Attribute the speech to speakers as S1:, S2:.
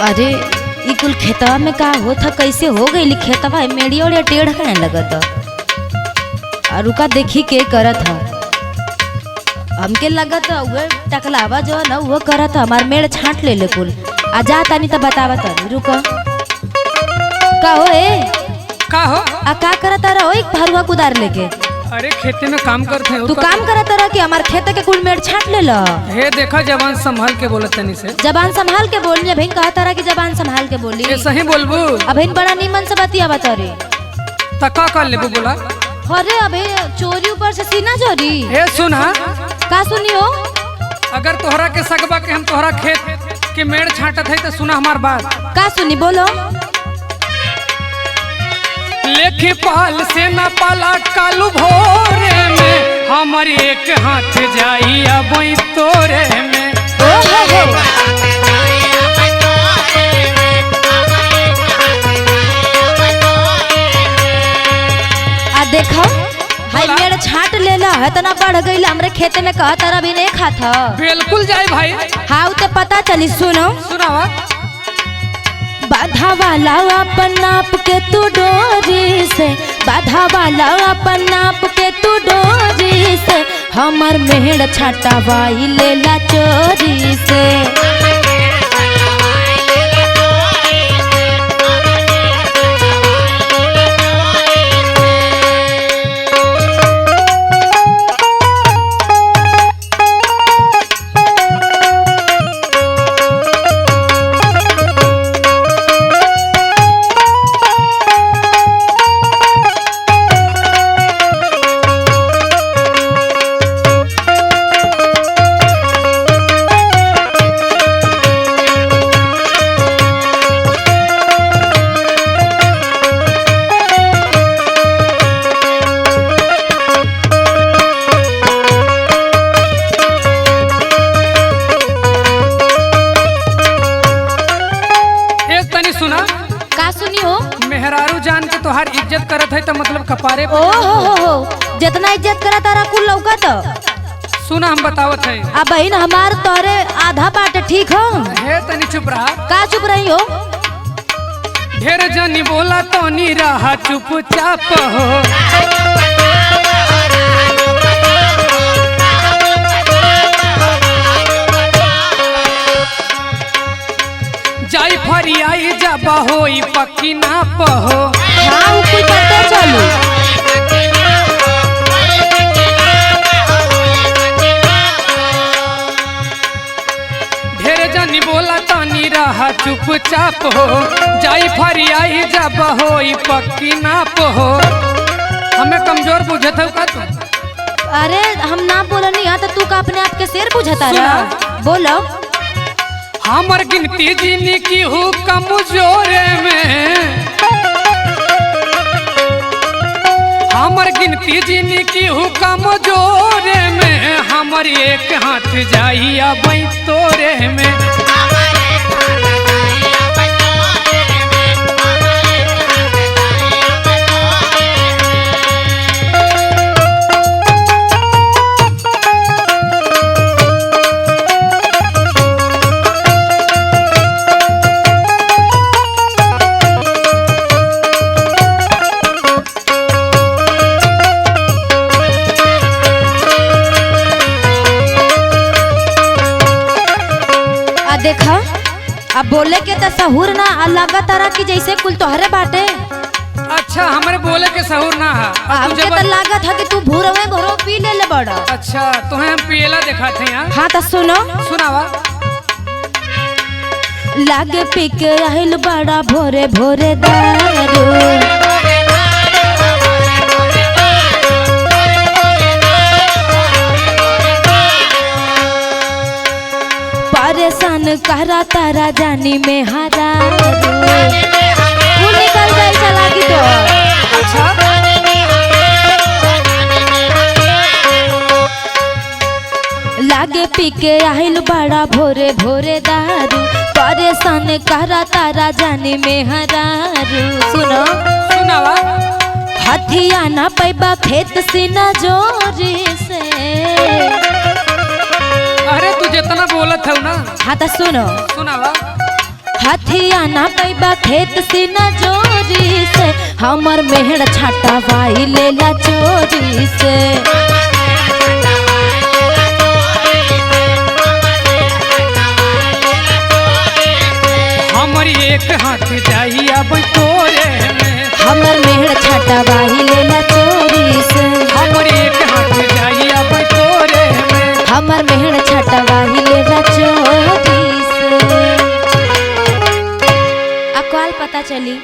S1: अरे ई कुल खेतवा में का होता कैसे हो गई खेतवा मेड़ी और टेढ़ है लगत और रुका देखी के करत है हमके लगत उहे टकलावा जो है ना वो करत हमार मेड़ छाट ले ले कुल आ जा तानी तो बतावा तानी रुका का हो
S2: का हो
S1: आ का करत रहो एक भरुआ कुदार लेके
S2: अरे खेते में काम करते हैं
S1: तू काम करत रह कि हमार खेत के कुल मेड़ छाट ले ला
S2: हे देखा जवान संभाल के बोलत तनी से
S1: जबान संभाल के बोलिए बहन कहा तारा की जबान संभाल के बोली
S2: ये सही बोलबू
S1: अबहिन बड़ा नीमन से बतिया बता रे
S2: तका कर लेबू बोला
S1: अरे अबे चोरी ऊपर से सीना चोरी
S2: हे सुना
S1: का सुनियो
S2: अगर तोहरा के सगबा के हम तोहरा खेत के मेड़ छाटत है तो सुना हमार बात
S1: का सुनी बोलो
S2: लेखी पाल से न पाला कालू भोरे में हमारी एक हाथ जाई अब तोरे में
S1: ओ हो आ देखो हाय मेड़ छाट लेला है तना बढ़ गई हमरे खेते में कहा तारा भी नहीं खाता
S2: बिल्कुल जाए भाई
S1: हाँ ते पता चली सुनो
S2: सुनावा
S1: बाधा वाला अपन नाप के तू डोरी से बाधा वाला अपन नाप के तू डोरी से हमर मेड़ छटावाई लेला चोरी से
S2: मेहरारू जान के तोहार इज्जत करत है तो मतलब कपारे
S1: ओ हो जितना इज्जत करा तारा कुल लौकत
S2: सुना हम बतावत है
S1: अब बहन हमार तोरे आधा बाट ठीक हो
S2: हे तनी चुप रहा
S1: का चुप रही हो
S2: ढेर जनी बोला तो नी रहा चुपचाप हो जाई फरी आई जब होई पक्की ना पहो
S1: हाँ कोई पता चलो
S2: ढेर जनी बोला तानी रहा चुपचाप हो जाई फरी आई जब होई पक्की ना पहो हमें कमजोर बुझत हो का तू
S1: अरे हम ना बोलो नहीं आता तू का अपने आप के शेर बुझता रहा बोलो
S2: हमर गिनती जीनी की हूँ कमजोरे में हमर गिनती जीनी की हूँ कमजोरे में हमर एक हाथ जाई अब तोरे में
S1: देखा अब बोले के तो सहूर ना अलग तरह की जैसे कुल तोहरे बाटे
S2: अच्छा हमारे बोले के सहूर ना है
S1: हमके तो लागत है कि तू भूरवे भरो पी ले ले बड़ा
S2: अच्छा तुम्हें हम पियला देखा थे यहाँ
S1: हाँ तो सुनो
S2: सुनावा
S1: लागे पी के आहिल बड़ा भोरे भोरे दारू परेशान करा तारा जानी में हरा निकल गई चला की तो
S2: अच्छा
S1: लागे पी के आहिल बड़ा भोरे भोरे दारू परेशान करा तारा जानी में हरारू सुनो
S2: सुनावा
S1: हथिया ना पैबा खेत सीना जोरी से
S2: अरे तू जितना बोलत है ना
S1: हाँ तो सुनो
S2: सुनावा
S1: हाथिया ना पैबा खेत से न जोरी से, हमर मेहड़ छाटा भाई लेला चोरी से।
S2: हमर एक हाथ जाई अब तोरे में,
S1: हमर मेहड़ छाटा भाई लेला चोरी से।
S2: हमर एक हाथ जाई अब तोरे में,
S1: हमर मेहड़ छाटा भाई लेला चोरी से। अकवाल पता चली